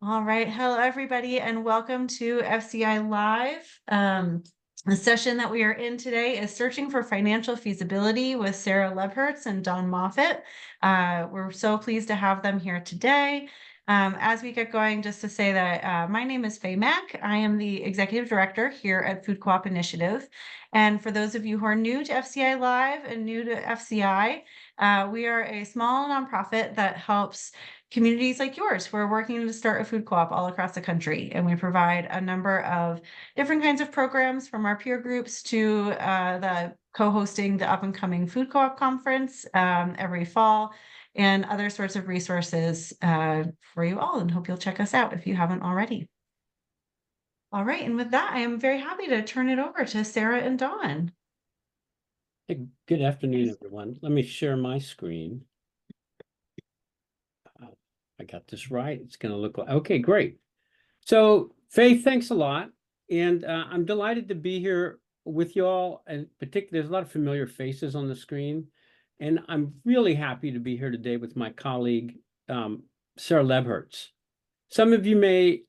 All right. Hello, everybody, and welcome to FCI Live. The session that we are in today is Searching for Financial Feasibility with Sarah Lebherz and Don Moffitt. We're so pleased to have them here today. As we get going, just to say that my name is Faye Mack. I am the Executive Director here at Food Co-op Initiative. And for those of you who are new to FCI Live and new to FCI, we are a small nonprofit that helps communities like yours who are working to start a food co-op all across the country. And we provide a number of different kinds of programs, from our peer groups to the co-hosting the up and coming food co-op conference every fall, and other sorts of resources for you all, and hope you'll check us out if you haven't already. All right, and with that, I am very happy to turn it over to Sarah and Dawn. Hey, good afternoon, everyone. Let me share my screen. I got this right. It's going to look like, okay, great. So Faye, thanks a lot. And I'm delighted to be here with you all. And particularly, there's a lot of familiar faces on the screen. And I'm really happy to be here today with my colleague, Sarah Lebherz. Some of you may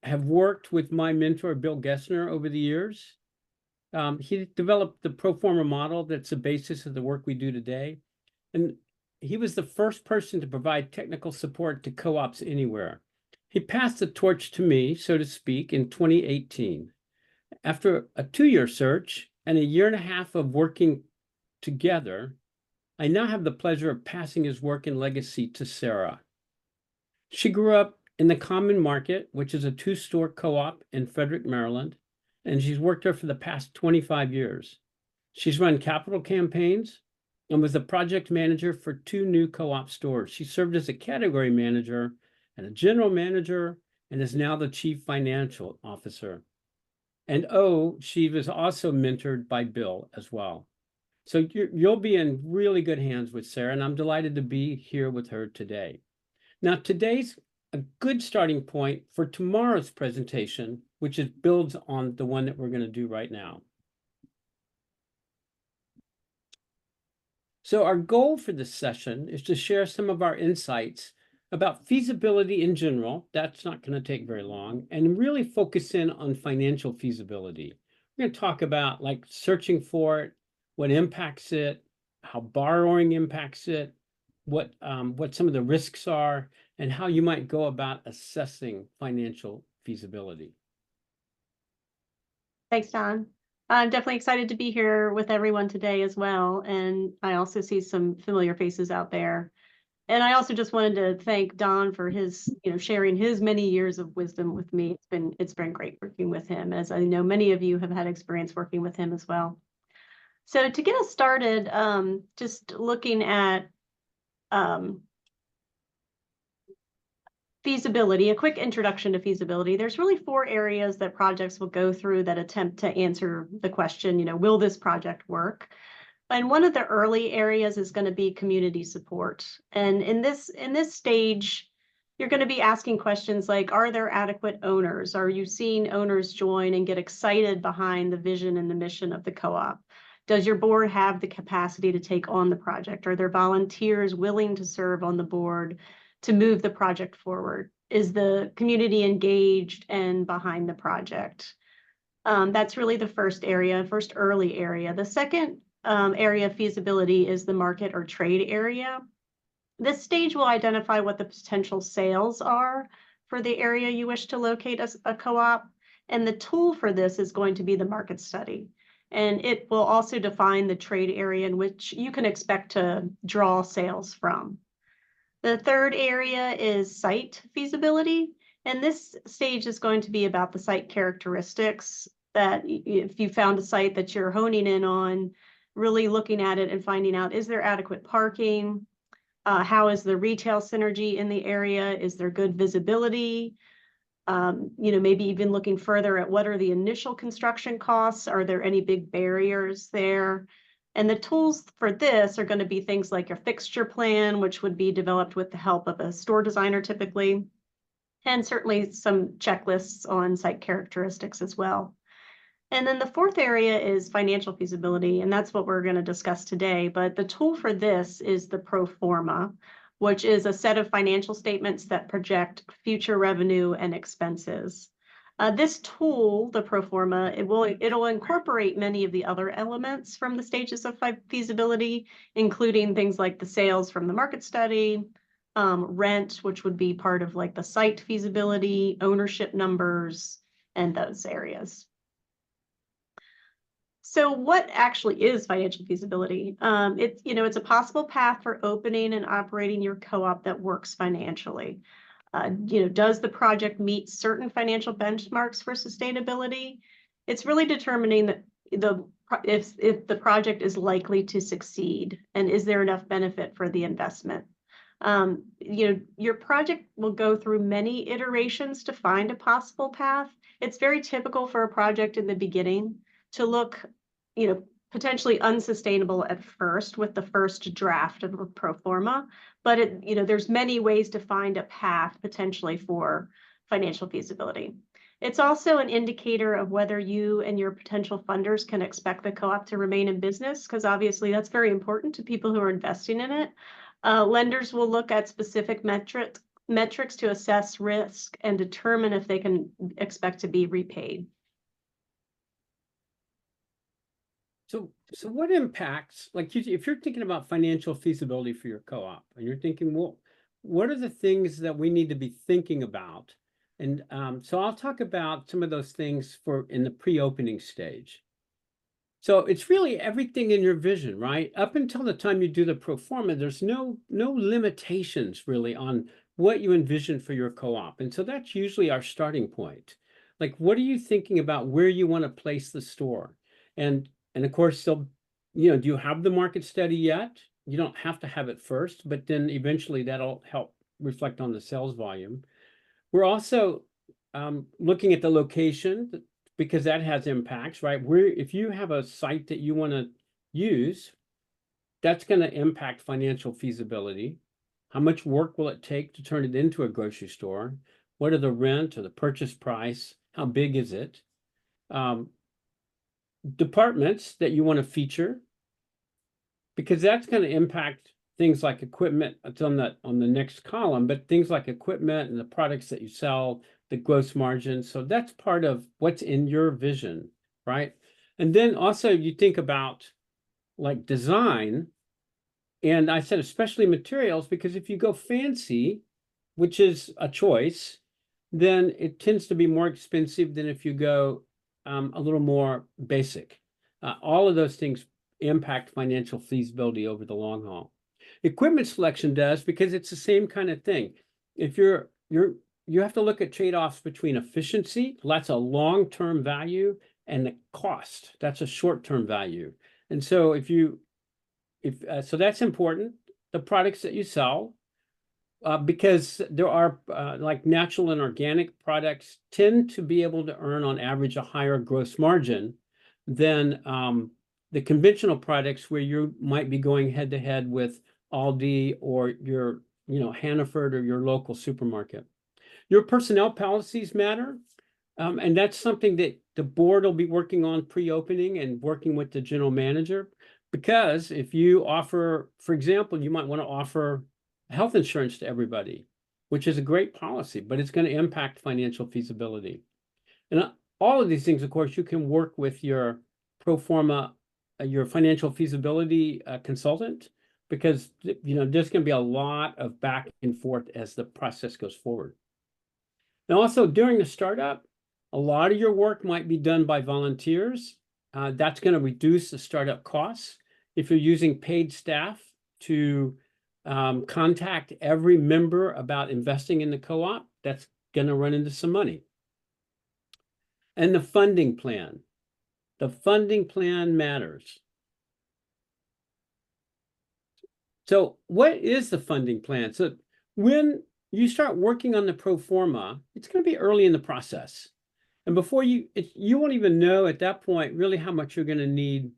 have worked with my mentor, Bill Gessner, over the years. He developed the pro forma model that's the basis of the work we do today. And he was the first person to provide technical support to co-ops anywhere. He passed the torch to me, so to speak, in 2018. After a 2-year search and a 1.5 years of working together, I now have the pleasure of passing his work and legacy to Sarah. She grew up in the Common Market, which is a 2-store co-op in Frederick, Maryland, and she's worked there for the past 25 years. She's run capital campaigns and was the project manager for 2 new co-op stores. She served as a category manager and a general manager, and is now the chief financial officer. And she was also mentored by Bill as well. So you'll be in really good hands with Sarah, and I'm delighted to be here with her today. Now, today's a good starting point for tomorrow's presentation, which builds on the one that we're going to do right now. So our goal for this session is to share some of our insights about feasibility in general. That's not going to take very long, and really focus in on financial feasibility. We're going to talk about like searching for it, what impacts it, how borrowing impacts it, what some of the risks are, and how you might go about assessing financial feasibility. Thanks, Don. I'm definitely excited to be here with everyone today as well. And I also see some familiar faces out there. And I also just wanted to thank Don for his, sharing his many years of wisdom with me. It's been great working with him, as I know many of you have had experience working with him as well. So to get us started, just looking at feasibility, a quick introduction to feasibility. There's really 4 areas that projects will go through that attempt to answer the question, will this project work? And one of the early areas is going to be community support. And in this stage, you're going to be asking questions like, are there adequate owners? Are you seeing owners join and get excited behind the vision and the mission of the co-op? Does your board have the capacity to take on the project? Are there volunteers willing to serve on the board to move the project forward? Is the community engaged and behind the project? That's really the first early area. The second area of feasibility is the market or trade area. This stage will identify what the potential sales are for the area you wish to locate as a co-op. And the tool for this is going to be the market study. And it will also define the trade area in which you can expect to draw sales from. The third area is site feasibility. And this stage is going to be about the site characteristics, that if you found a site that you're honing in on, really looking at it and finding out, is there adequate parking? How is the retail synergy in the area? Is there good visibility? Maybe even looking further at what are the initial construction costs? Are there any big barriers there? And the tools for this are going to be things like your fixture plan, which would be developed with the help of a store designer typically, and certainly some checklists on site characteristics as well. And then the fourth area is financial feasibility, and that's what we're going to discuss today. But the tool for this is the pro forma, which is a set of financial statements that project future revenue and expenses. This tool, the pro forma, it'll incorporate many of the other elements from the stages of feasibility, including things like the sales from the market study, rent, which would be part of like the site feasibility, ownership numbers, and those areas. So what actually is financial feasibility? It's a possible path for opening and operating your co-op that works financially. Does the project meet certain financial benchmarks for sustainability? It's really determining that if the project is likely to succeed, and is there enough benefit for the investment? Your project will go through many iterations to find a possible path. It's very typical for a project in the beginning to look, potentially unsustainable at first with the first draft of a pro forma, but there's many ways to find a path potentially for financial feasibility. It's also an indicator of whether you and your potential funders can expect the co-op to remain in business, because obviously that's very important to people who are investing in it. Lenders will look at specific metrics to assess risk and determine if they can expect to be repaid. So what impacts, like if you're thinking about financial feasibility for your co-op and you're thinking, well, what are the things that we need to be thinking about? And so I'll talk about some of those things in the pre-opening stage. So it's really everything in your vision, right? Up until the time you do the pro forma, there's no limitations really on what you envision for your co-op. And so that's usually our starting point. Like, what are you thinking about where you want to place the store? And of course, so, do you have the market study yet? You don't have to have it first, but then eventually that'll help reflect on the sales volume. We're also looking at the location because that has impacts, right? If you have a site that you want to use, that's going to impact financial feasibility. How much work will it take to turn it into a grocery store? What are the rent or the purchase price? How big is it? Departments that you want to feature, because that's going to impact things like equipment. It's on the next column, but things like equipment and the products that you sell, the gross margin. So that's part of what's in your vision, right? And then also you think about like design, and I said especially materials, because if you go fancy, which is a choice, then it tends to be more expensive than if you go a little more basic. All of those things impact financial feasibility over the long haul. Equipment selection does, because it's the same kind of thing. If you have to look at trade-offs between efficiency, that's a long-term value, and the cost, that's a short-term value. And so so that's important. The products that you sell, because there are like natural and organic products tend to be able to earn on average a higher gross margin than the conventional products where you might be going head to head with Aldi or your Hannaford or your local supermarket. Your personnel policies matter, and that's something that the board will be working on pre-opening and working with the general manager, because if you offer, for example, you might want to offer health insurance to everybody, which is a great policy, but it's going to impact financial feasibility. And all of these things, of course, you can work with your pro forma, your financial feasibility consultant, because there's going to be a lot of back and forth as the process goes forward. Now, also during the startup, a lot of your work might be done by volunteers. That's going to reduce the startup costs. If you're using paid staff to contact every member about investing in the co-op, that's going to run into some money. And the funding plan. The funding plan matters. So what is the funding plan? So when you start working on the pro forma, it's going to be early in the process. And before you won't even know at that point really how much you're going to need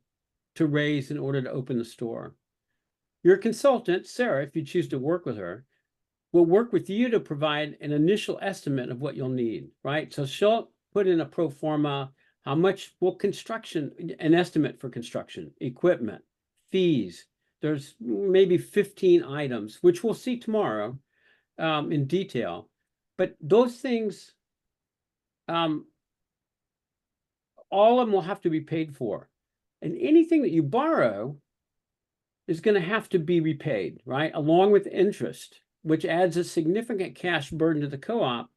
to raise in order to open the store. Your consultant, Sarah, if you choose to work with her, will work with you to provide an initial estimate of what you'll need, right? So she'll put in a pro forma, how much will construction, an estimate for construction, equipment, fees, there's maybe 15 items, which we'll see tomorrow in detail. But those things, all of them will have to be paid for. And anything that you borrow is going to have to be repaid, right? Along with interest, which adds a significant cash burden to the co-op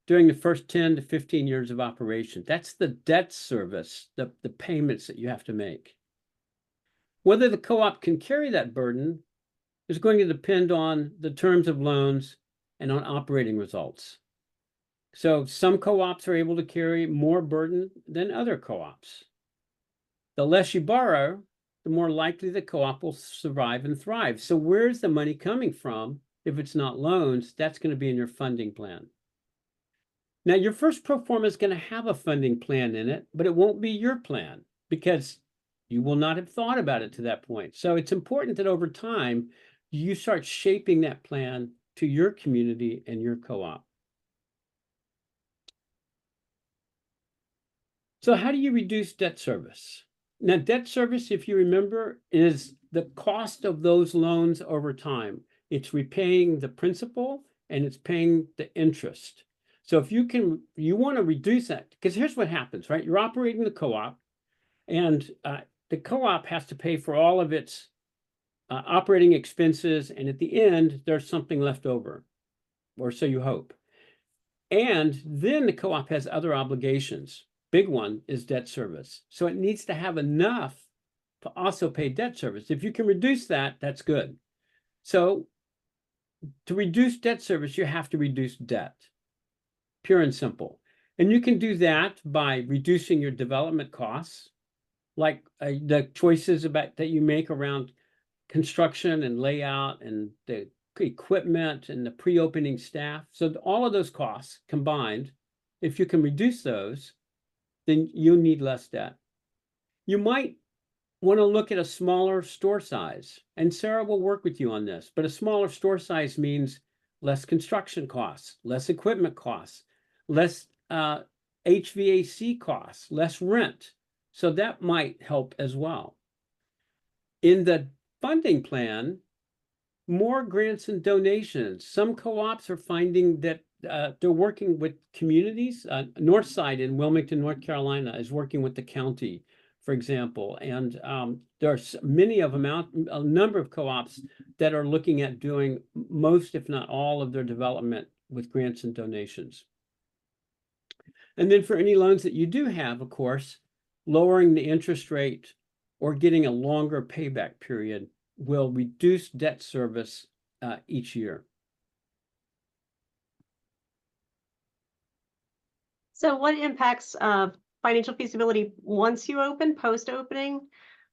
during the first 10 to 15 years of operation. That's the debt service, the payments that you have to make. Whether the co-op can carry that burden is going to depend on the terms of loans and on operating results. So some co-ops are able to carry more burden than other co-ops. The less you borrow, the more likely the co-op will survive and thrive. So where's the money coming from? If it's not loans, that's going to be in your funding plan. Now, your first pro forma is going to have a funding plan in it, but it won't be your plan because you will not have thought about it to that point. So it's important that over time, you start shaping that plan to your community and your co-op. So how do you reduce debt service? Now, debt service, if you remember, is the cost of those loans over time. It's repaying the principal and it's paying the interest. So if you want to reduce that, because here's what happens, right? You're operating the co-op, and the co-op has to pay for all of its operating expenses, and at the end, there's something left over, or so you hope. And then the co-op has other obligations. Big one is debt service. So it needs to have enough to also pay debt service. If you can reduce that, that's good. So to reduce debt service, you have to reduce debt. Pure and simple. And you can do that by reducing your development costs, like the choices that you make around construction and layout and the equipment and the pre-opening staff. So all of those costs combined, if you can reduce those, then you need less debt. You might want to look at a smaller store size, and Sarah will work with you on this, but a smaller store size means less construction costs, less equipment costs, less HVAC costs, less rent. So that might help as well. In the funding plan, more grants and donations. Some co-ops are finding that they're working with communities. Northside in Wilmington, North Carolina is working with the county, for example. And there's many of them out, a number of co-ops that are looking at doing most, if not all, of their development with grants and donations. And then for any loans that you do have, of course, lowering the interest rate or getting a longer payback period will reduce debt service each year. So what impacts financial feasibility once you open, post-opening?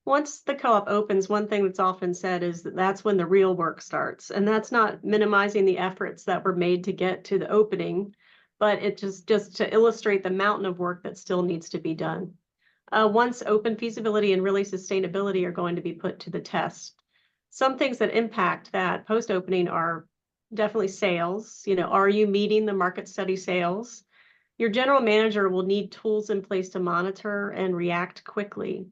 Once the co-op opens, one thing that's often said is that that's when the real work starts. And that's not minimizing the efforts that were made to get to the opening, but it just to illustrate the mountain of work that still needs to be done. Once open, feasibility and really sustainability are going to be put to the test. Some things that impact that post-opening are definitely sales. You know, are you meeting the market study sales? Your general manager will need tools in place to monitor and react quickly.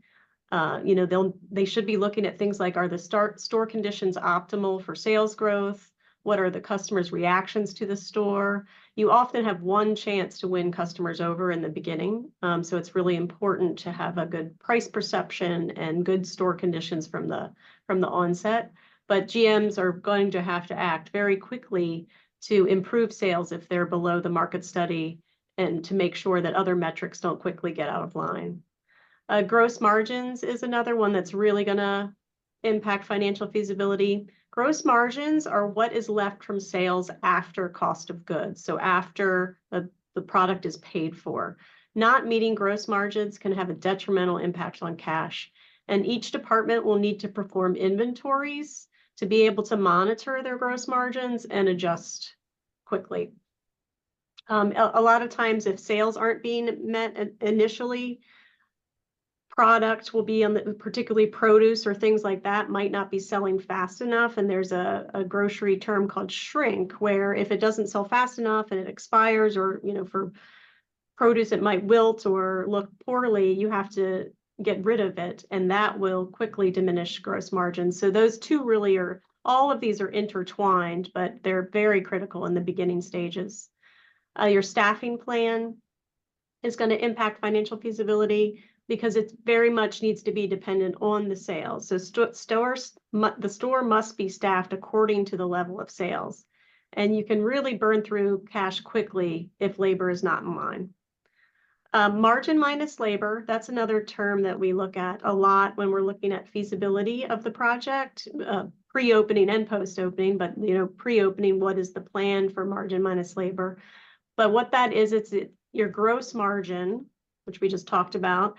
You know, they should be looking at things like, are the store conditions optimal for sales growth? What are the customers' reactions to the store? You often have one chance to win customers over in the beginning. So it's really important to have a good price perception and good store conditions from the onset. But GMs are going to have to act very quickly to improve sales if they're below the market study and to make sure that other metrics don't quickly get out of line. Gross margins is another one that's really going to impact financial feasibility. Gross margins are what is left from sales after cost of goods. So after the product is paid for. Not meeting gross margins can have a detrimental impact on cash. And each department will need to perform inventories to be able to monitor their gross margins and adjust quickly. A lot of times if sales aren't being met initially, product will be on the, particularly produce or things like that, might not be selling fast enough. And there's a grocery term called shrink, where if it doesn't sell fast enough and it expires, or, you know, for produce, it might wilt or look poorly, you have to get rid of it, and that will quickly diminish gross margins. So those two really are, all of these are intertwined, but they're very critical in the beginning stages. Your staffing plan is going to impact financial feasibility because it very much needs to be dependent on the sales. So the store must be staffed according to the level of sales. And you can really burn through cash quickly if labor is not in line. Margin minus labor, that's another term that we look at a lot when we're looking at feasibility of the project, pre-opening and post-opening, but pre-opening, what is the plan for margin minus labor? But what that is, it's your gross margin, which we just talked about,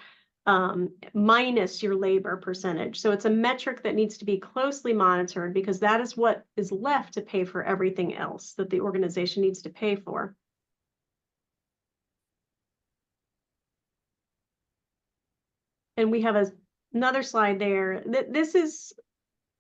minus your labor percentage. So it's a metric that needs to be closely monitored because that is what is left to pay for everything else that the organization needs to pay for. And we have another slide there. This is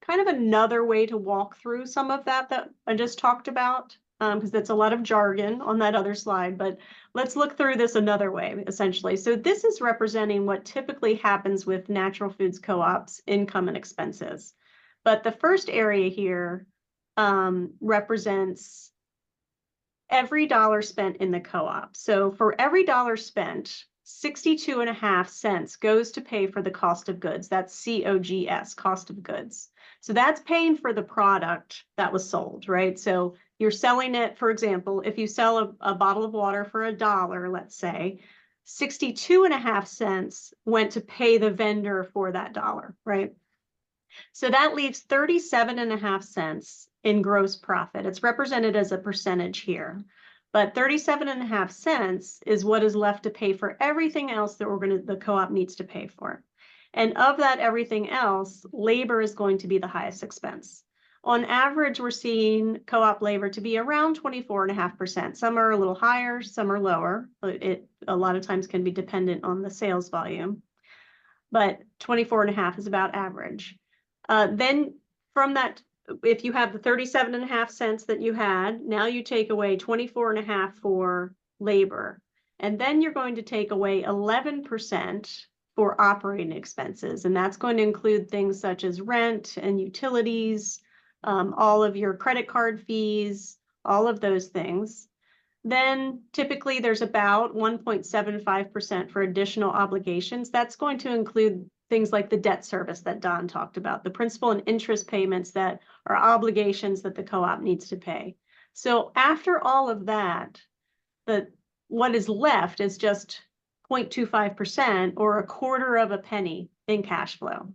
kind of another way to walk through some of that I just talked about, because that's a lot of jargon on that other slide, but let's look through this another way, essentially. So this is representing what typically happens with natural foods co-ops, income and expenses. But the first area here represents every dollar spent in the co-op. So for every dollar spent, 62.5 cents goes to pay for the cost of goods. That's COGS, cost of goods. So that's paying for the product that was sold, right? So you're selling it, for example, if you sell a bottle of water for $1, let's say, 62.5 cents went to pay the vendor for that dollar, right? So that leaves 37.5 cents in gross profit. It's represented as a percentage here. But 37.5 cents is what is left to pay for everything else that the co-op needs to pay for. And of that everything else, labor is going to be the highest expense. On average, we're seeing co-op labor to be around 24.5%. Some are a little higher, some are lower. It a lot of times can be dependent on the sales volume. But 24.5 is about average. Then from that, if you have the 37.5 cents that you had, now you take away 24.5 for labor. And then you're going to take away 11% for operating expenses. And that's going to include things such as rent and utilities, all of your credit card fees, all of those things. Then typically there's about 1.75% for additional obligations. That's going to include things like the debt service that Don talked about, the principal and interest payments that are obligations that the co-op needs to pay. So after all of that, what is left is just 0.25% or a quarter of a penny in cash flow.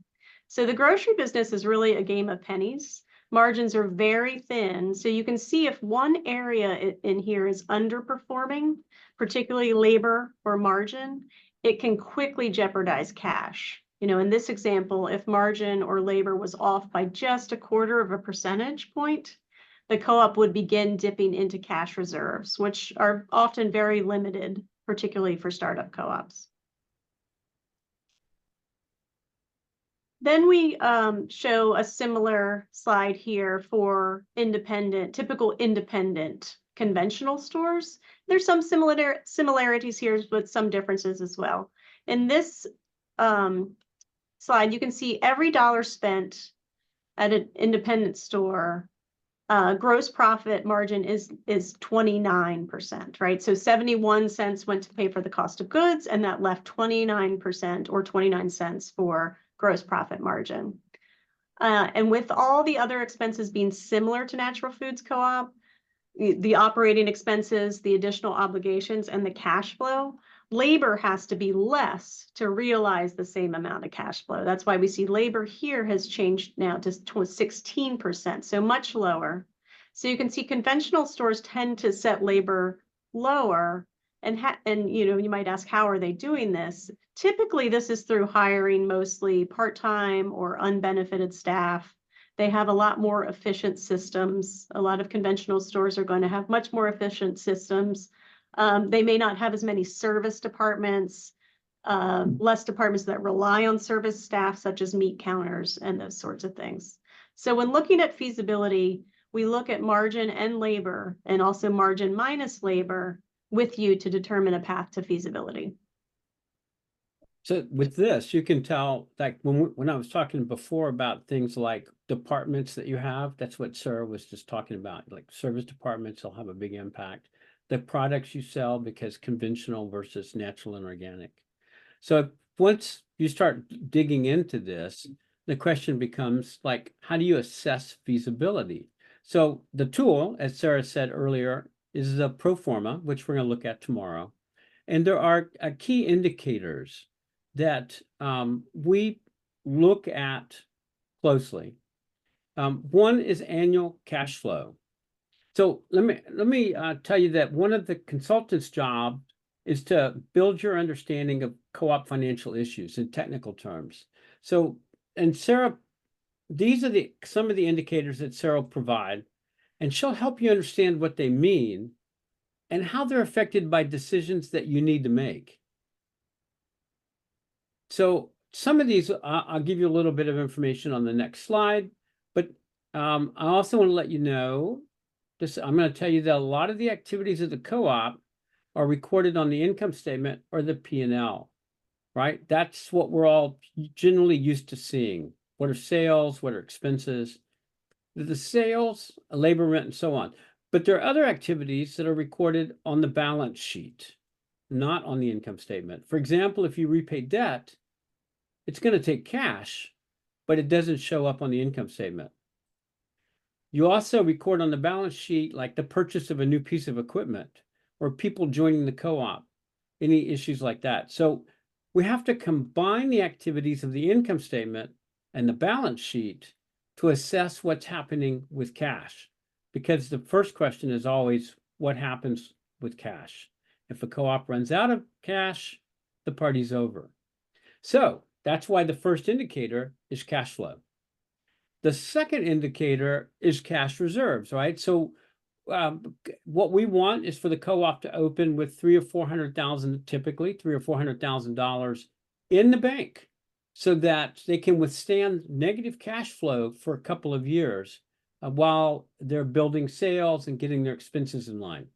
So the grocery business is really a game of pennies. Margins are very thin. So you can see if one area in here is underperforming, particularly labor or margin, it can quickly jeopardize cash. In this example, if margin or labor was off by just a quarter of a percentage point, the co-op would begin dipping into cash reserves, which are often very limited, particularly for startup co-ops. Then we show a similar slide here for typical independent conventional stores. There's some similarities here, but some differences as well. In this slide, you can see every dollar spent at an independent store, gross profit margin is 29%, right? So 71 cents went to pay for the cost of goods, and that left 29% or 29 cents for gross profit margin. And with all the other expenses being similar to natural foods co-op, the operating expenses, the additional obligations, and the cash flow, labor has to be less to realize the same amount of cash flow. That's why we see labor here has changed now to 16%, so much lower. So you can see conventional stores tend to set labor lower, and you might ask, how are they doing this? Typically, this is through hiring mostly part-time or unbenefited staff. They have a lot more efficient systems. A lot of conventional stores are going to have much more efficient systems. They may not have as many service departments, less departments that rely on service staff, such as meat counters and those sorts of things. So when looking at feasibility, we look at margin and labor, and also margin minus labor with you to determine a path to feasibility. So with this, you can tell, like when I was talking before about things like departments that you have, that's what Sarah was just talking about. Like service departments will have a big impact. The products you sell, because conventional versus natural and organic. So once you start digging into this, the question becomes like, how do you assess feasibility? So the tool, as Sarah said earlier, is the pro forma, which we're going to look at tomorrow. And there are key indicators that we look at closely. One is annual cash flow. So let me tell you that one of the consultants' job is to build your understanding of co-op financial issues in technical terms. So, and Sarah, these are some of the indicators that Sarah will provide, and she'll help you understand what they mean and how they're affected by decisions that you need to make. So some of these, I'll give you a little bit of information on the next slide, but I also want to let you know this. I'm going to tell you that a lot of the activities of the co-op are recorded on the income statement or the P&L, right? That's what we're all generally used to seeing. What are sales? What are expenses? The sales, labor, rent, and so on. But there are other activities that are recorded on the balance sheet, not on the income statement. For example, if you repay debt, it's going to take cash, but it doesn't show up on the income statement. You also record on the balance sheet, like the purchase of a new piece of equipment or people joining the co-op, any issues like that. So we have to combine the activities of the income statement and the balance sheet to assess what's happening with cash. Because the first question is always, what happens with cash? If a co-op runs out of cash, the party's over. So that's why the first indicator is cash flow. The second indicator is cash reserves, right? So what we want is for the co-op to open with $300,000 or $400,000, typically $300,000 or $400,000 in the bank, so that they can withstand negative cash flow for a couple of years while they're building sales and getting their expenses in line.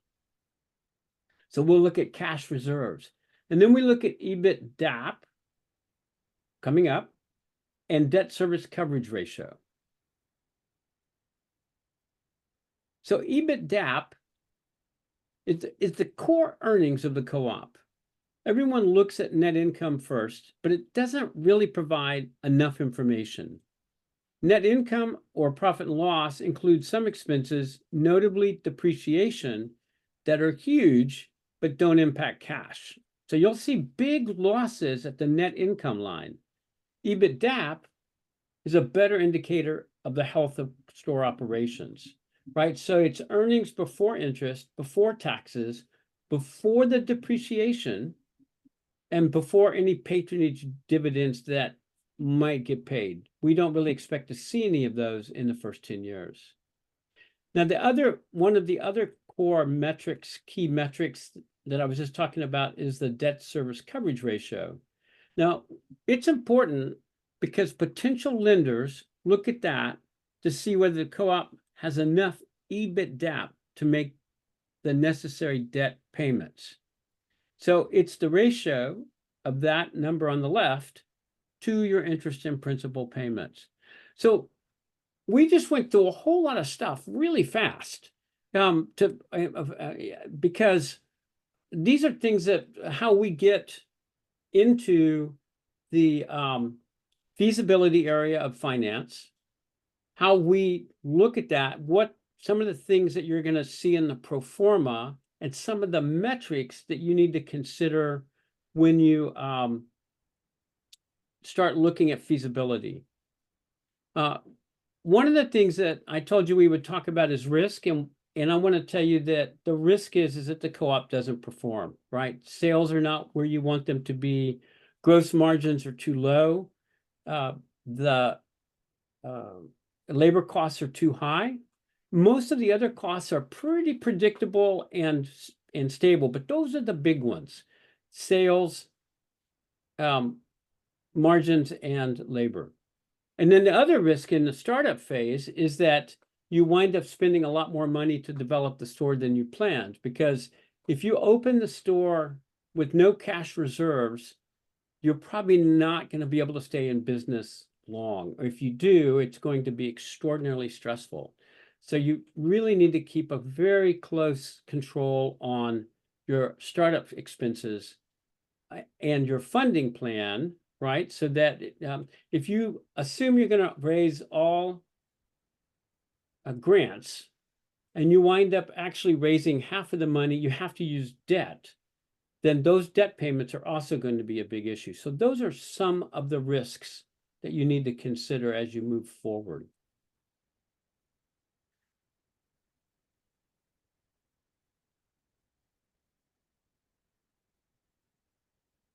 So we'll look at cash reserves, and then we look at EBITDA coming up and debt service coverage ratio. So EBITDA is the core earnings of the co-op. Everyone looks at net income first, but it doesn't really provide enough information. Net income or profit and loss includes some expenses, notably depreciation, that are huge but don't impact cash. So you'll see big losses at the net income line. EBITDA is a better indicator of the health of store operations, right? So it's earnings before interest, before taxes, before the depreciation, and before any patronage dividends that might get paid. We don't really expect to see any of those in the first 10 years. Now, one of the other core metrics, key metrics that I was just talking about is the debt service coverage ratio. Now, it's important because potential lenders look at that to see whether the co-op has enough EBITDA to make the necessary debt payments. So it's the ratio of that number on the left to your interest and principal payments. So we just went through a whole lot of stuff really fast because these are things that how we get into the feasibility area of finance, how we look at that, what some of the things that you're going to see in the pro forma, and some of the metrics that you need to consider when you start looking at feasibility. One of the things that I told you we would talk about is risk, and I want to tell you that the risk is that the co-op doesn't perform, right? Sales are not where you want them to be. Gross margins are too low. The labor costs are too high. Most of the other costs are pretty predictable and stable, but those are the big ones: sales, margins, and labor. And then the other risk in the startup phase is that you wind up spending a lot more money to develop the store than you planned, because if you open the store with no cash reserves, you're probably not going to be able to stay in business long. Or if you do, it's going to be extraordinarily stressful. So you really need to keep a very close control on your startup expenses and your funding plan, right? So that if you assume you're going to raise all grants and you wind up actually raising half of the money, you have to use debt, then those debt payments are also going to be a big issue. So those are some of the risks that you need to consider as you move forward.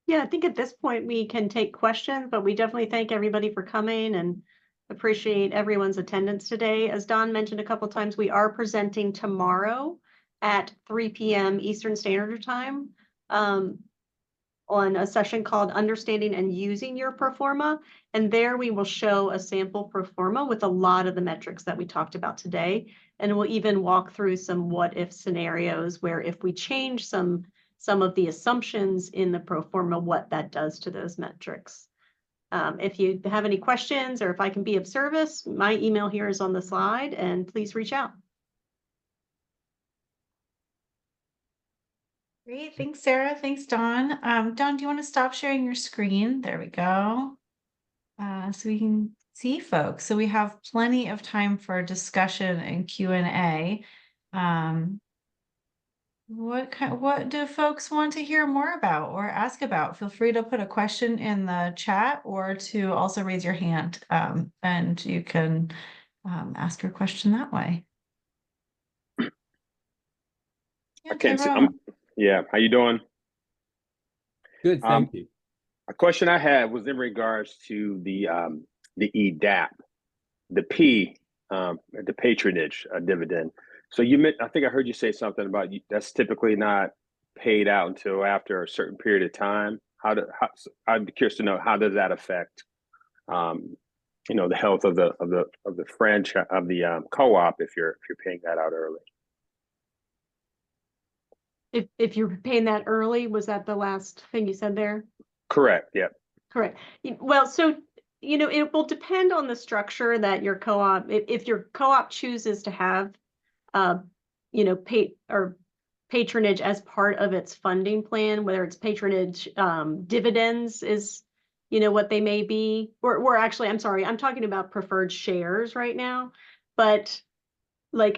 Yeah, I think at this point we can take questions, but we definitely thank everybody for coming and appreciate everyone's attendance today. As Don mentioned a couple of times, we are presenting tomorrow at 3 p.m. Eastern Standard Time on a session called Understanding and Using Your Proforma. And there we will show a sample proforma with a lot of the metrics that we talked about today. And we'll even walk through some what if scenarios where if we change some of the assumptions in the proforma, what that does to those metrics. If you have any questions or if I can be of service, my email here is on the slide and please reach out. Great, thanks, Sarah. Thanks, Dawn. Dawn, do you want to stop sharing your screen? There we go. So we can see folks. So we have plenty of time for discussion and Q&A. What do folks want to hear more about or ask about? Feel free to put a question in the chat or to also raise your hand, and you can ask your question that way. I can't see. Yeah, how you doing? Good, thank you. A question I had was in regards to the EDAP, the P, the patronage dividend. So I think I heard you say something about that's typically not paid out until after a certain period of time. I'd be curious to know, how does that affect, the health of the franchise of the co-op if you're paying that out early? If you're paying that early, was that the last thing you said there? Correct. Yeah. Correct. Well, so, it will depend on the structure that your co-op, if your co-op chooses to have, patronage as part of its funding plan, whether it's patronage, dividends is, what they may be, or actually, I'm sorry, I'm talking about preferred shares right now, but like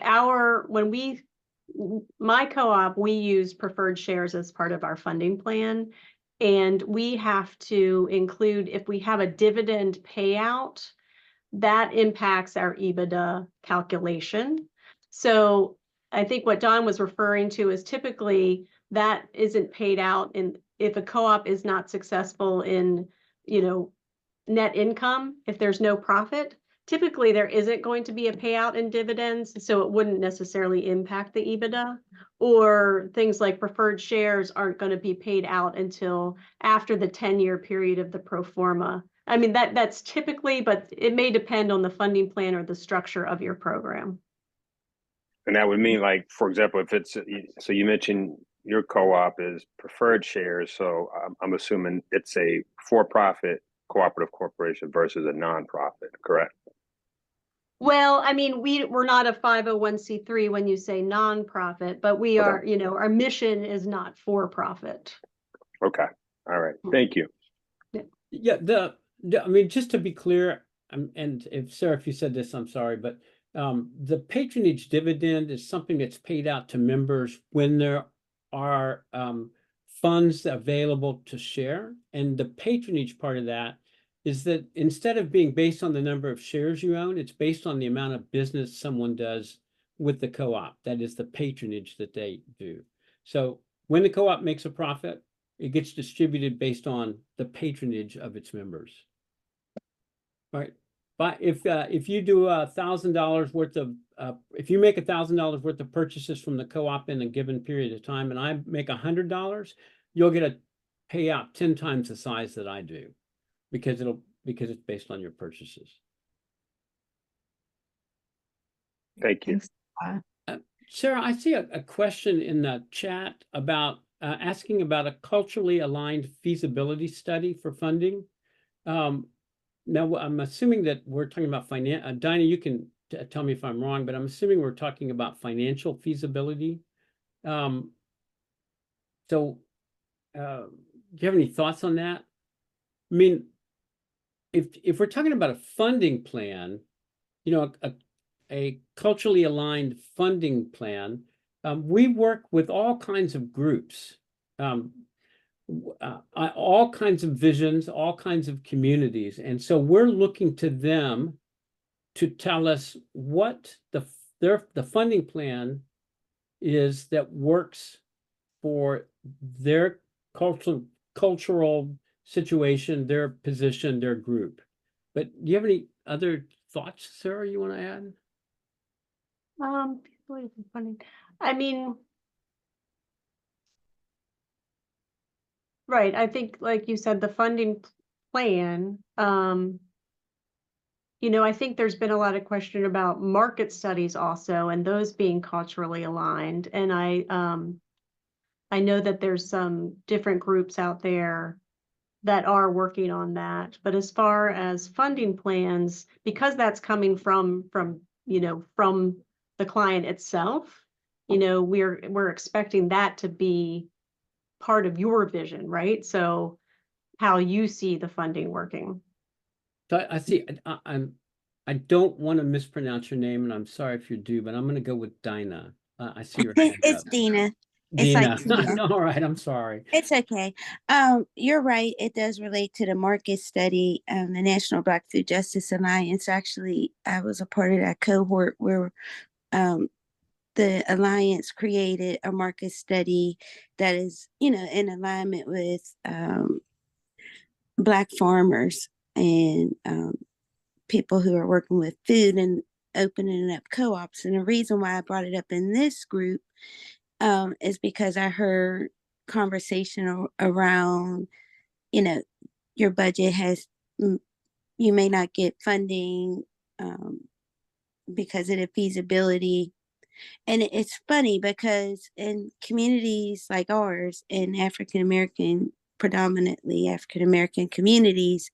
my co-op, we use preferred shares as part of our funding plan. And we have to include, if we have a dividend payout, that impacts our EBITDA calculation. So I think what Don was referring to is typically that isn't paid out if a co-op is not successful in, net income, if there's no profit. Typically, there isn't going to be a payout in dividends, so it wouldn't necessarily impact the EBITDA. Or things like preferred shares aren't going to be paid out until after the 10-year period of the pro forma. I mean, that's typically, but it may depend on the funding plan or the structure of your program. And that would mean, like, for example, if it's, so you mentioned your co-op is preferred shares, so I'm assuming it's a for-profit cooperative corporation versus a nonprofit, correct? Well, I mean, we're not a 501c3 when you say nonprofit, but we are, our mission is not for profit. Okay. All right. Thank you. Yeah, I mean, just to be clear, and if Sarah, if you said this, I'm sorry, but the patronage dividend is something that's paid out to members when there are funds available to share. And the patronage part of that is that instead of being based on the number of shares you own, it's based on the amount of business someone does with the co-op. That is the patronage that they do. So when the co-op makes a profit, it gets distributed based on the patronage of its members. All right. But if you do $1,000 worth of, if you make $1,000 worth of purchases from the co-op in a given period of time, and I make $100, you'll get a payout 10 times the size that I do, because it's based on your purchases. Thank you. Thanks. Sarah, I see a question in the chat about asking about a culturally aligned feasibility study for funding. Now, I'm assuming that we're talking about Dinah, you can tell me if I'm wrong, but I'm assuming we're talking about financial feasibility. So, do you have any thoughts on that? I mean, if we're talking about a funding plan, a culturally aligned funding plan, we work with all kinds of groups, all kinds of visions, all kinds of communities. And so we're looking to them to tell us what the funding plan is that works for their cultural situation, their position, their group. But do you have any other thoughts, Sarah, you want to add? Funding. I mean, right. I think, like you said, the funding plan, I think there's been a lot of question about market studies also, and those being culturally aligned. And I know that there's some different groups out there that are working on that. But as far as funding plans, because that's coming from the client itself, we're expecting that to be part of your vision, right? So how you see the funding working. So I see. I don't want to mispronounce your name, and I'm sorry if you do, but I'm going to go with Dinah. I see your hand It's up. Dina. It's Dina. like Tina. All right. I'm sorry. It's okay. You're right. It does relate to the market study. The National Black Food Justice Alliance. Actually, I was a part of that cohort where the Alliance created a market study that is, in alignment with Black farmers and people who are working with food and opening up co-ops. And the reason why I brought it up in this group is because I heard conversation around, your budget has, you may not get funding because of the feasibility. And it's funny because in communities like ours, in predominantly African-American communities,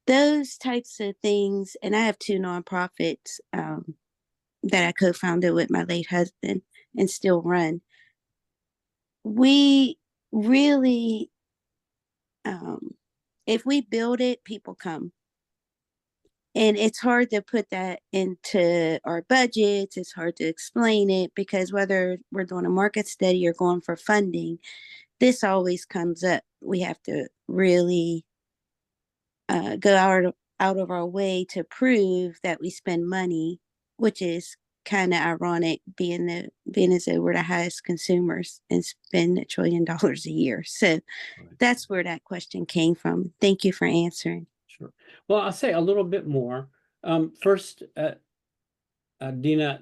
those types of things, and I have 2 nonprofits that I co-founded with my late husband and still run. We really, if we build it, people come. And it's hard to put that into our budgets. It's hard to explain it because whether we're doing a market study or going for funding, this always comes up. We have to really go out of our way to prove that we spend money, which is kind of ironic, being as though we're the highest consumers and spend $1 trillion a year. So that's where that question came from. Thank you for answering. Sure. Well, I'll say a little bit more. First, Dina,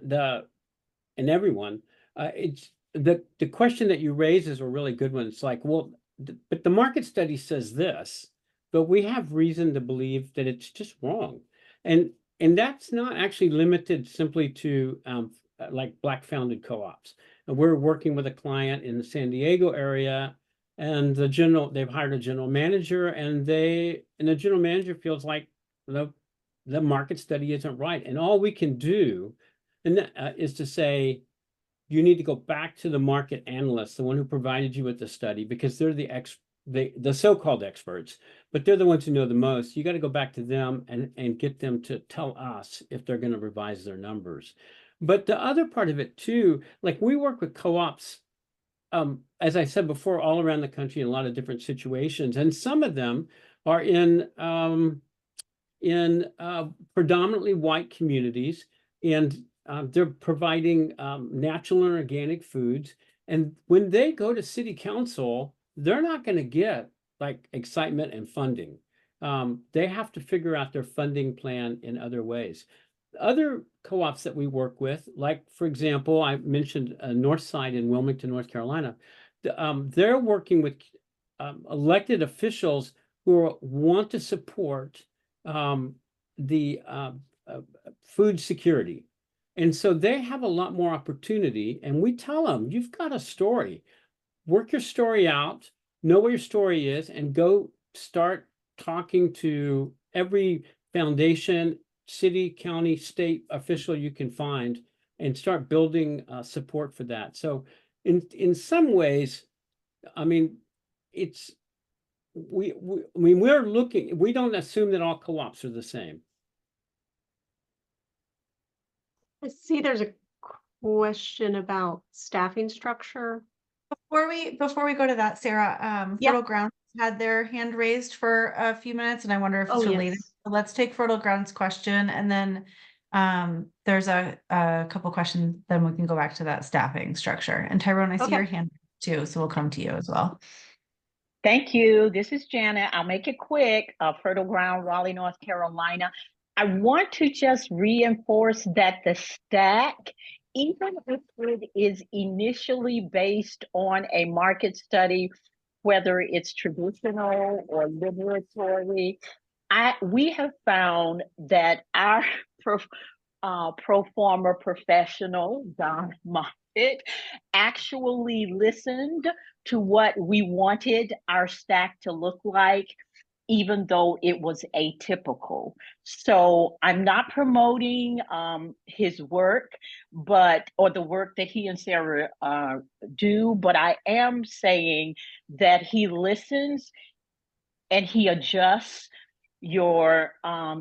and everyone, it's the question that you raise is a really good one. It's like, well, but the market study says this, but we have reason to believe that it's just wrong, and that's not actually limited simply to like Black founded co-ops. And we're working with a client in the San Diego area. And they've hired a general manager, and the general manager feels like the market study isn't right. And all we can do is to say, you need to go back to the market analyst, the one who provided you with the study, because they're the so-called experts, but they're the ones who know the most. You got to go back to them and get them to tell us if they're going to revise their numbers. But the other part of it too, like we work with co-ops, as I said before, all around the country in a lot of different situations, and some of them are in predominantly white communities, and they're providing natural and organic foods. And when they go to city council, they're not going to get like excitement and funding. They have to figure out their funding plan in other ways. Other co-ops that we work with, like, for example, I mentioned Northside in Wilmington, North Carolina. They're working with elected officials who want to support the food security. And so they have a lot more opportunity. And we tell them, you've got a story. work your story out, know what your story is, and go start talking to every foundation, city, county, state official you can find, and start building support for that. So in some ways, I mean, it's I mean, we're looking, we don't assume that all co-ops are the same. I see there's a question about staffing structure. Before we go to that, Sarah, Yeah. Fertile Grounds had their hand raised for a few minutes, and I wonder if it's Oh, related. yes. So let's take Fertile Grounds question, and then there's a couple questions, then we can go back to that staffing structure. And Tyrone, I see Okay. your hand too, so we'll come to you as well. Thank you. This is Janet. I'll make it quick. Fertile Ground, Raleigh, North Carolina. I want to just reinforce that the stack, even if it is initially based on a market study, whether it's traditional or liberatory, we have found that our pro forma professional, Don Moffitt, actually listened to what we wanted our stack to look like, even though it was atypical. So I'm not promoting his work, or the work that he and Sarah do, but I am saying that he listens and he adjusts your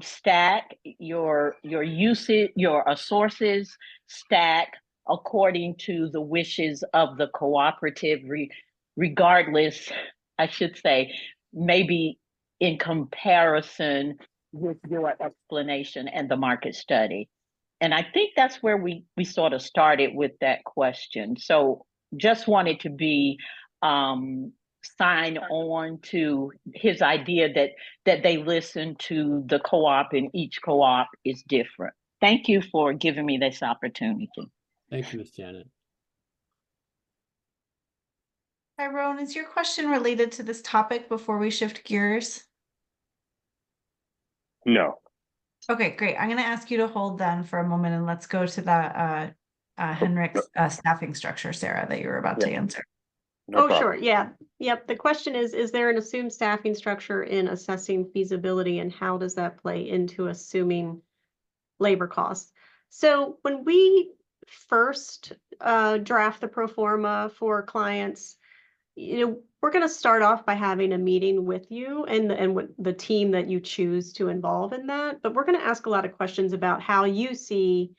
stack, your usage, your sources stack according to the wishes of the cooperative, regardless, I should say, maybe in comparison with your explanation and the market study. And I think that's where we sort of started with that question. So just wanted to be sign on to his idea that they listen to the co-op, and each co-op is different. Thank you for giving me this opportunity. Thank you, Ms. Janet. Tyrone, is your question related to this topic before we shift gears? No. Okay, great. I'm going to ask you to hold then for a moment, and let's go to the Henrik's staffing structure, Sarah, that you were about to answer. No problem. Sure. Yeah. Yep. The question is there an assumed staffing structure in assessing feasibility, and how does that play into assuming labor costs? So when we first draft the pro forma for clients, we're going to start off by having a meeting with you and with the team that you choose to involve in that. But we're going to ask a lot of questions about how you see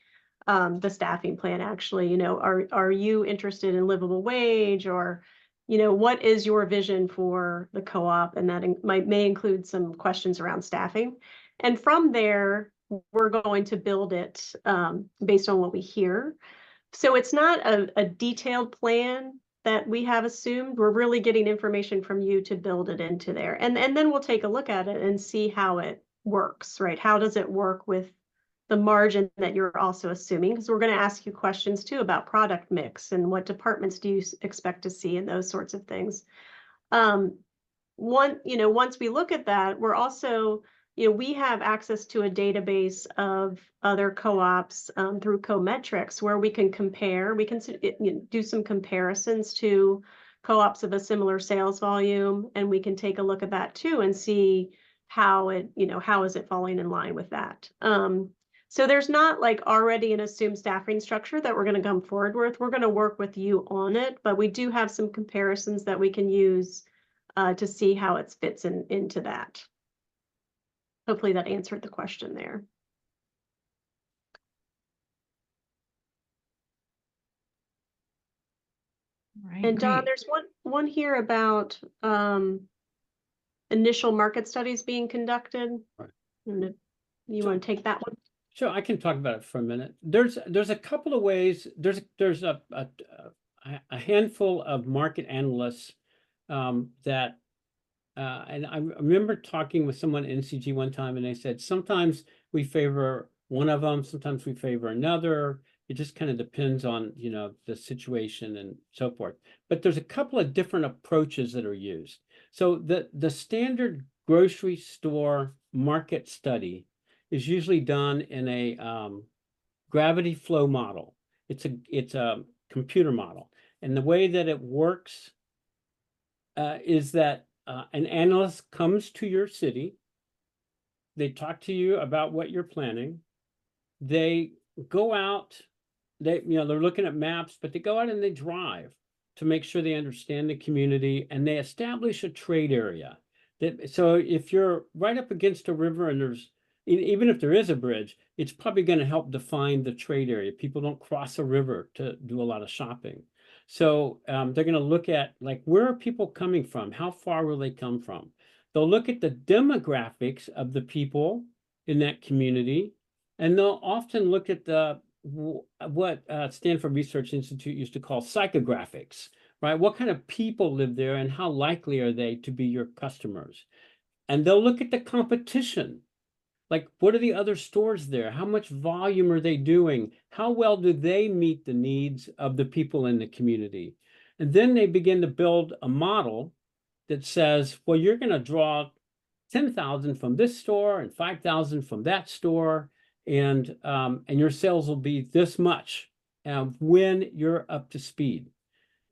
the staffing plan. Actually, are you interested in livable wage, or what is your vision for the co-op? And that may include some questions around staffing. And from there, we're going to build it based on what we hear. So it's not a detailed plan that we have assumed. We're really getting information from you to build it into there. And then we'll take a look at it and see how it works, right? How does it work with the margin that you're also assuming? Because we're going to ask you questions too about product mix and what departments do you expect to see and those sorts of things. Once we look at that, we're also, we have access to a database of other co-ops through Cometrics, where we can compare, we can do some comparisons to co-ops of a similar sales volume, and we can take a look at that too and see how how is it falling in line with that. So there's not like already an assumed staffing structure that we're going to come forward with. We're going to work with you on it, but we do have some comparisons that we can use to see how it fits into that. Hopefully that answered the question there. Right, And Don, great. there's one here about initial market studies being conducted. Right. You want to take that one? Sure, I can talk about it for a minute. There's a couple of ways. There's a handful of market analysts that and I remember talking with someone at NCG one time, and they said sometimes we favor one of them, sometimes we favor another. It just kind of depends on the situation and so forth. But there's a couple of different approaches that are used. So the standard grocery store market study is usually done in a gravity flow model. It's a computer model, and the way that it works is that an analyst comes to your city. They talk to you about what you're planning. They go out, they're looking at maps, but they go out and they drive to make sure they understand the community, and they establish a trade area. So if you're right up against a river and even if there is a bridge, it's probably going to help define the trade area. People don't cross a river to do a lot of shopping. So they're going to look at, like, where are people coming from? How far will they come from? They'll look at the demographics of the people in that community, and they'll often look at what Stanford Research Institute used to call psychographics, right? What kind of people live there and how likely are they to be your customers? And they'll look at the competition. Like, what are the other stores there? How much volume are they doing? How well do they meet the needs of the people in the community? And then they begin to build a model that says, well, you're going to draw 10,000 from this store and 5,000 from that store, and your sales will be this much when you're up to speed.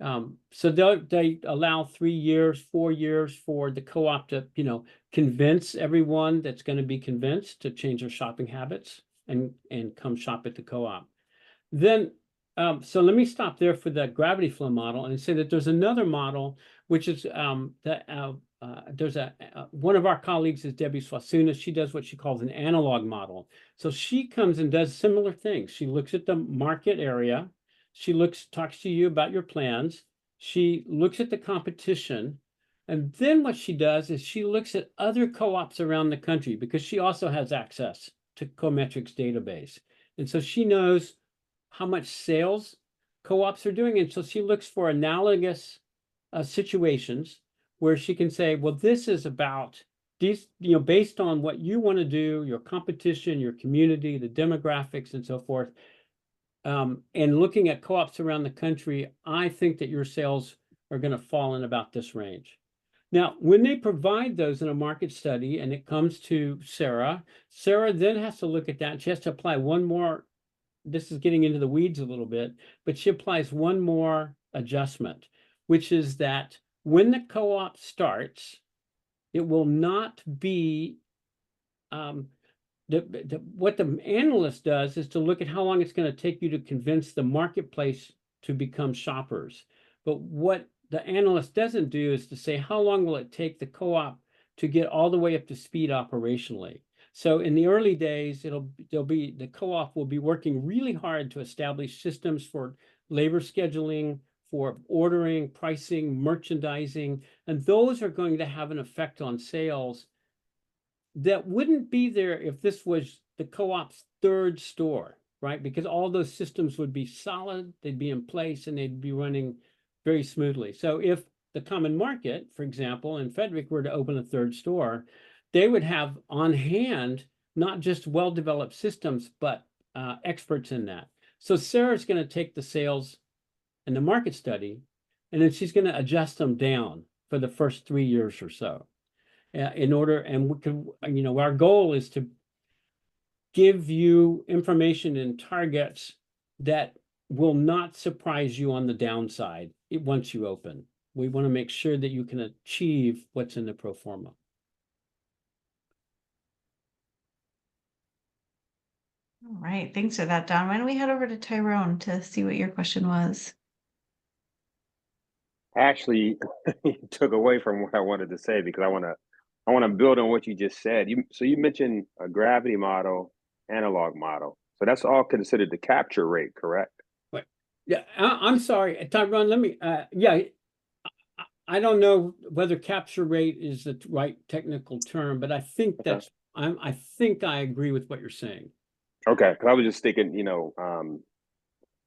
So they allow 3 years, 4 years for the co-op to, convince everyone that's going to be convinced to change their shopping habits and come shop at the co-op. Then, so let me stop there for the gravity flow model and say that there's another model, which is there's one of our colleagues is Debbie Swasuna. She does what she calls an analog model. So she comes and does similar things. She looks at the market area. She talks to you about your plans. She looks at the competition. And then what she does is she looks at other co-ops around the country, because she also has access to Cometric's database. And so she knows how much sales co-ops are doing. And so she looks for analogous situations where she can say, well, this is about these, based on what you want to do, your competition, your community, the demographics, and so forth. And looking at co-ops around the country, I think that your sales are going to fall in about this range. Now, when they provide those in a market study and it comes to Sarah then has to look at that. She has to apply one more. This is getting into the weeds a little bit, but she applies one more adjustment, which is that when the co-op starts, it will not be what the analyst does is to look at how long it's going to take you to convince the marketplace to become shoppers. But what the analyst doesn't do is to say, how long will it take the co-op to get all the way up to speed operationally? So in the early days, the co-op will be working really hard to establish systems for labor scheduling, for ordering, pricing, merchandising, and those are going to have an effect on sales that wouldn't be there if this was the co-op's third store, right? Because all those systems would be solid, they'd be in place, and they'd be running very smoothly. So if the common market, for example, in Frederick were to open a third store, they would have on hand not just well-developed systems, but experts in that. So Sarah's going to take the sales and the market study, and then she's going to adjust them down for the first 3 years or so. In order, and we can, our goal is to give you information and targets that will not surprise you on the downside once you open. We want to make sure that you can achieve what's in the pro forma. All right, thanks for that, Don. Why don't we head over to Tyrone to see what your question was? Actually, you took away from what I wanted to say, because I want to build on what you just said. So you mentioned a gravity model, analog model. So that's all considered the capture rate, correct? Right. Yeah, I'm sorry, Tyrone. Let me. Yeah, I don't know whether capture rate is the right technical term, but I think that's. I think I agree with what you're saying. Okay, because I was just thinking,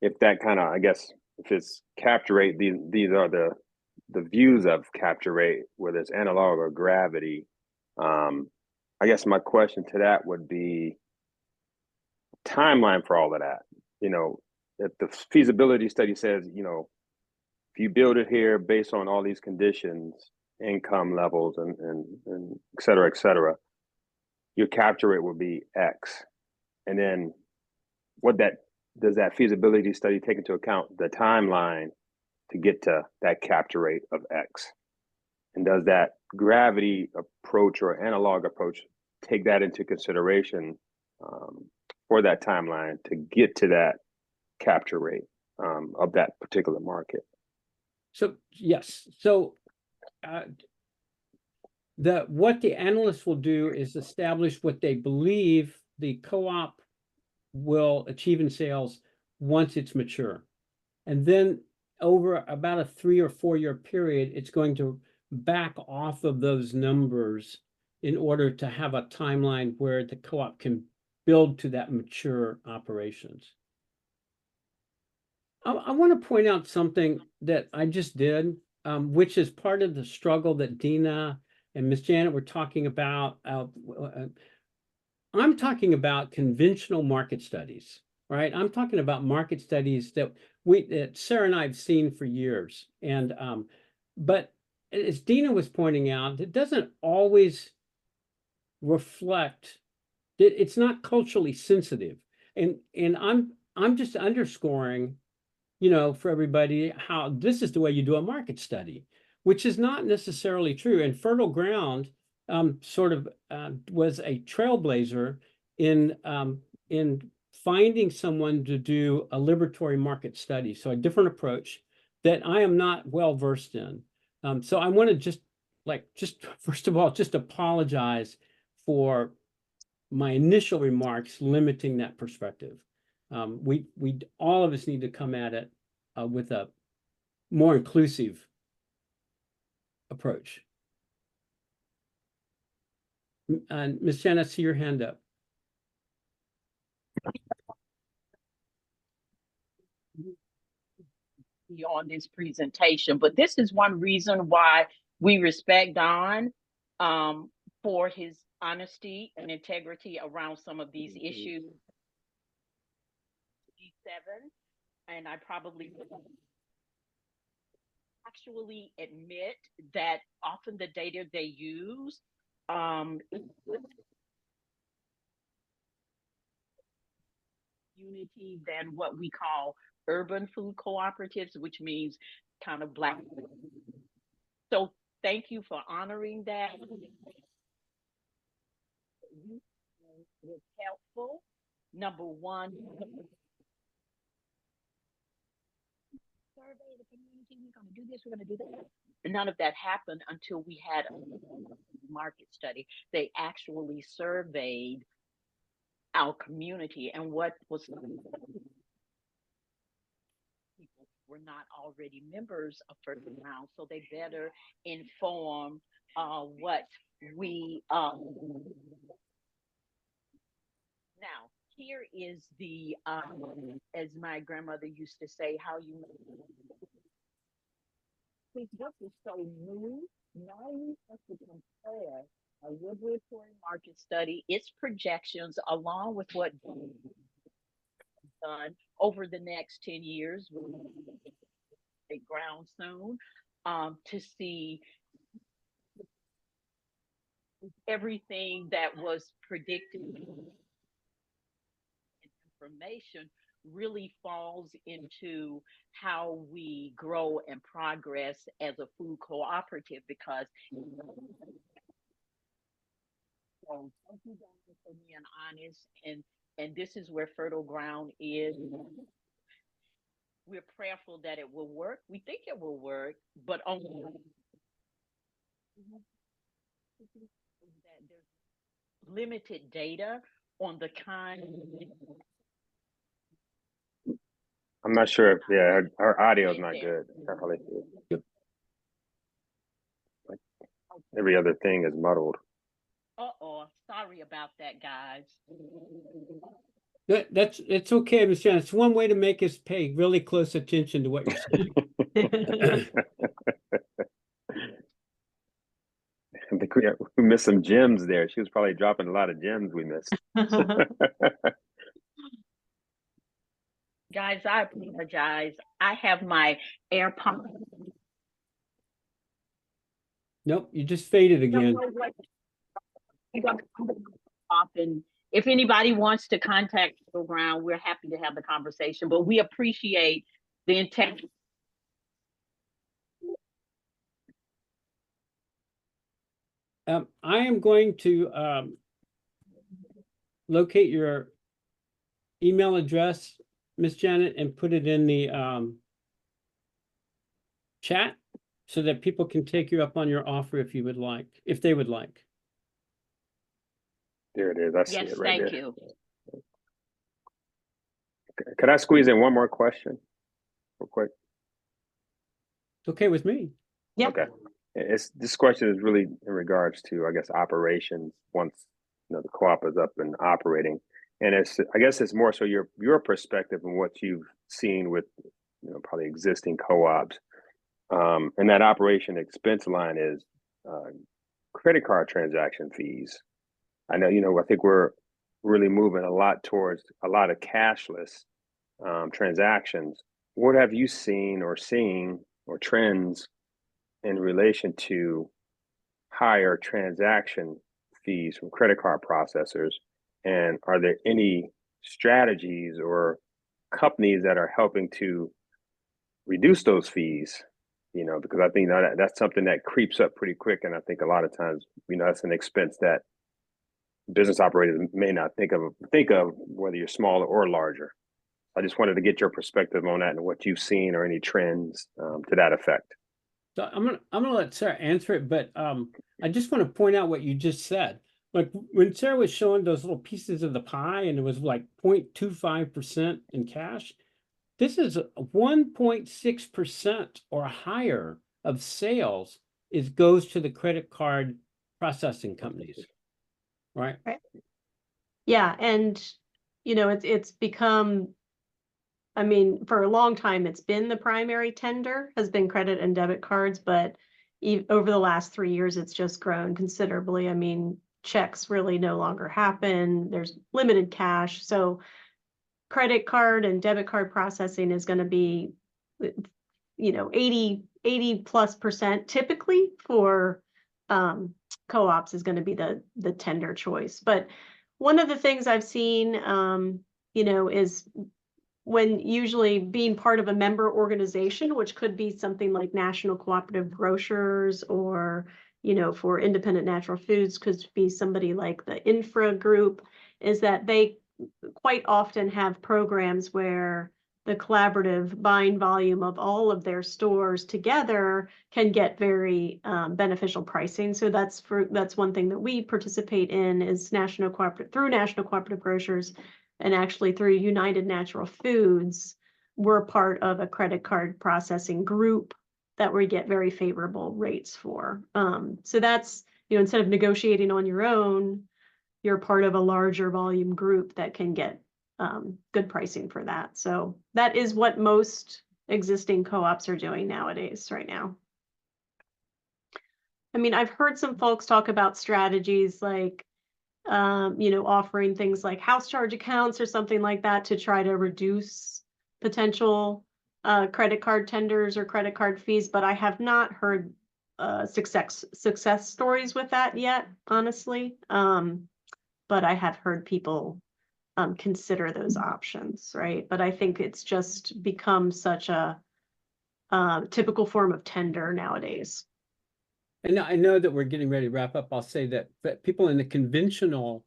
if that kind of, I guess, if it's capture rate, these are the views of capture rate, whether it's analog or gravity. I guess my question to that would be timeline for all of that. If the feasibility study says, if you build it here based on all these conditions, income levels, and et cetera, your capture rate will be X. And then does that feasibility study take into account the timeline to get to that capture rate of X? And does that gravity approach or analog approach take that into consideration for that timeline to get to that capture rate of that particular market? So yes, so what the analysts will do is establish what they believe the co-op will achieve in sales once it's mature. And then over about a 3 or 4 year period, it's going to back off of those numbers in order to have a timeline where the co-op can build to that mature operations. I want to point out something that I just did, which is part of the struggle that Dina and Miss Janet were talking about. I'm talking about conventional market studies, right? I'm talking about market studies that Sarah and I have seen for years. And but as Dina was pointing out, it doesn't always reflect. It's not culturally sensitive, and I'm just underscoring, for everybody, how this is the way you do a market study, which is not necessarily true. And Fertile Ground was a trailblazer in finding someone to do a liberatory market study. So a different approach that I am not well versed in. So I want to just first of all, just apologize for my initial remarks limiting that perspective. We all of us need to come at it with a more inclusive approach. And Ms. Janet, I see your hand up. On this presentation, but this is one reason why we respect Don for his honesty and integrity around some of these issues. G7, and I probably actually admit that often the data they use unity than what we call urban food cooperatives, which means kind of Black. So thank you for honoring that. It was helpful. Number one, survey the community, we're going to do this, we're going to do that. None of that happened until we had a market study. They actually surveyed our community, and what was people were not already members of Fertile Ground, so they better inform what we now. Here is the as my grandmother used to say, how you this book is so new. Now we have to compare a regulatory market study, its projections, along with what done over the next 10 years. We'll take ground soon to see everything that was predicted. Information really falls into how we grow and progress as a food cooperative, because so thank you guys for being honest, and this is where Fertile Ground is. We're prayerful that it will work. We think it will work, but only that there's limited data on the kind. I'm not sure if her audio is not good. Like every other thing is muddled. Sorry about that, guys. It's okay, Ms. Janet. It's one way to make us pay really close attention to what you're saying. I think we missed some gems there. She was probably dropping a lot of gems we missed. Guys, I apologize. I have my AirPods. Nope, you just faded again. Often, if anybody wants to contact Fertile Ground, we're happy to have the conversation, but we appreciate the intent I am going to locate your email address, Miss Janet, and put it in the chat so that people can take you up on your offer if you would like, if they would like. There it is. I see Yes, it right thank there. you. Could I squeeze in one more question real quick? It's okay with me. Yeah. Okay. This question is really in regards to, I guess, operations once the co-op is up and operating. And I guess it's more so your perspective and what you've seen with probably existing co-ops. And that operation expense line is credit card transaction fees. I know, I think we're really moving a lot towards a lot of cashless transactions. What have you seen or trends in relation to higher transaction fees from credit card processors? And are there any strategies or companies that are helping to reduce those fees? Because I think that's something that creeps up pretty quick. And I think a lot of times, that's an expense that business operators may not think of whether you're smaller or larger. I just wanted to get your perspective on that and what you've seen or any trends to that effect. So I'm gonna let Sarah answer it, but I just want to point out what you just said. Like when Sarah was showing those little pieces of the pie and it was like 0.25% in cash, this is 1.6% or higher of sales goes to the credit card processing companies, right? Yeah, and it's become, I mean, for a long time, it's been the primary tender has been credit and debit cards, but over the last 3 years, it's just grown considerably. I mean, checks really no longer happen. There's limited cash. So credit card and debit card processing is going to be, 80+% typically for co-ops is going to be the tender choice. But one of the things I've seen, is when usually being part of a member organization, which could be something like National Cooperative Grocers or, for independent natural foods could be somebody like the Infra Group, is that they quite often have programs where the collaborative buying volume of all of their stores together can get very beneficial pricing. So that's one thing that we participate in is National Cooperative Grocers, and actually through United Natural Foods, we're part of a credit card processing group that we get very favorable rates for. So that's, instead of negotiating on your own, you're part of a larger volume group that can get good pricing for that. So that is what most existing co-ops are doing nowadays, right now. I mean, I've heard some folks talk about strategies like, offering things like house charge accounts or something like that to try to reduce potential credit card tenders or credit card fees, but I have not heard success stories with that yet, honestly. But I have heard people consider those options, right? But I think it's just become such a typical form of tender nowadays. And I know that we're getting ready to wrap up. I'll say that people in the conventional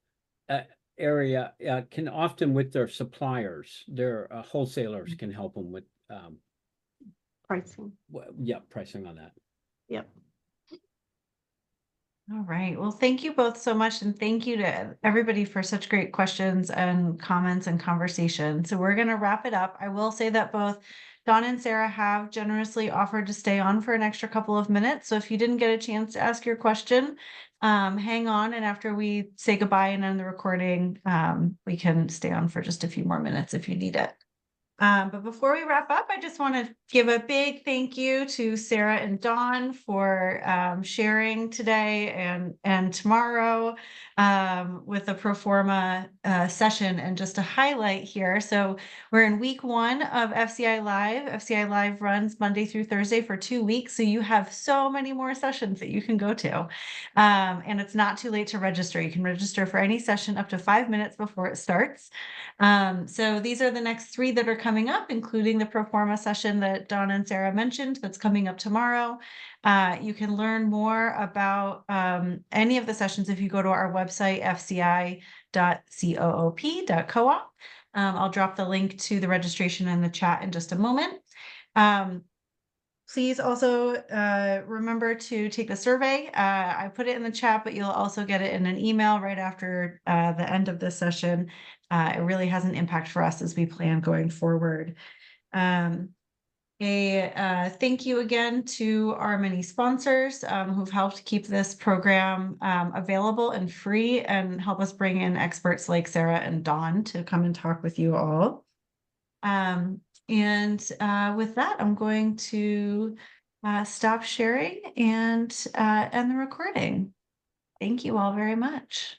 area can often, with their suppliers, their wholesalers can help them with Pricing. Pricing on that. Yep. All right. Well, thank you both so much. And thank you to everybody for such great questions and comments and conversation. So we're going to wrap it up. I will say that both Dawn and Sarah have generously offered to stay on for an extra couple of minutes. So if you didn't get a chance to ask your question, hang on. And after we say goodbye and end the recording, we can stay on for just a few more minutes if you need it. But before we wrap up, I just want to give a big thank you to Sarah and Dawn for sharing today and tomorrow with the Proforma session. And just to highlight here, so we're in week 1 of FCI Live. FCI Live runs Monday through Thursday for 2 weeks. So you have so many more sessions that you can go to. And it's not too late to register. You can register for any session up to 5 minutes before it starts. So these are the next 3 that are coming up, including the Proforma session that that Dawn and Sarah mentioned that's coming up tomorrow. You can learn more about any of the sessions if you go to our website, fci.coop.coop. I'll drop the link to the registration in the chat in just a moment. Please also remember to take the survey. I put it in the chat, but you'll also get it in an email right after the end of this session. It really has an impact for us as we plan going forward. Thank you again to our many sponsors who've helped keep this program available and free and help us bring in experts like Sarah and Dawn to come and talk with you all. With that, I'm going to stop sharing and end the recording. Thank you all very much.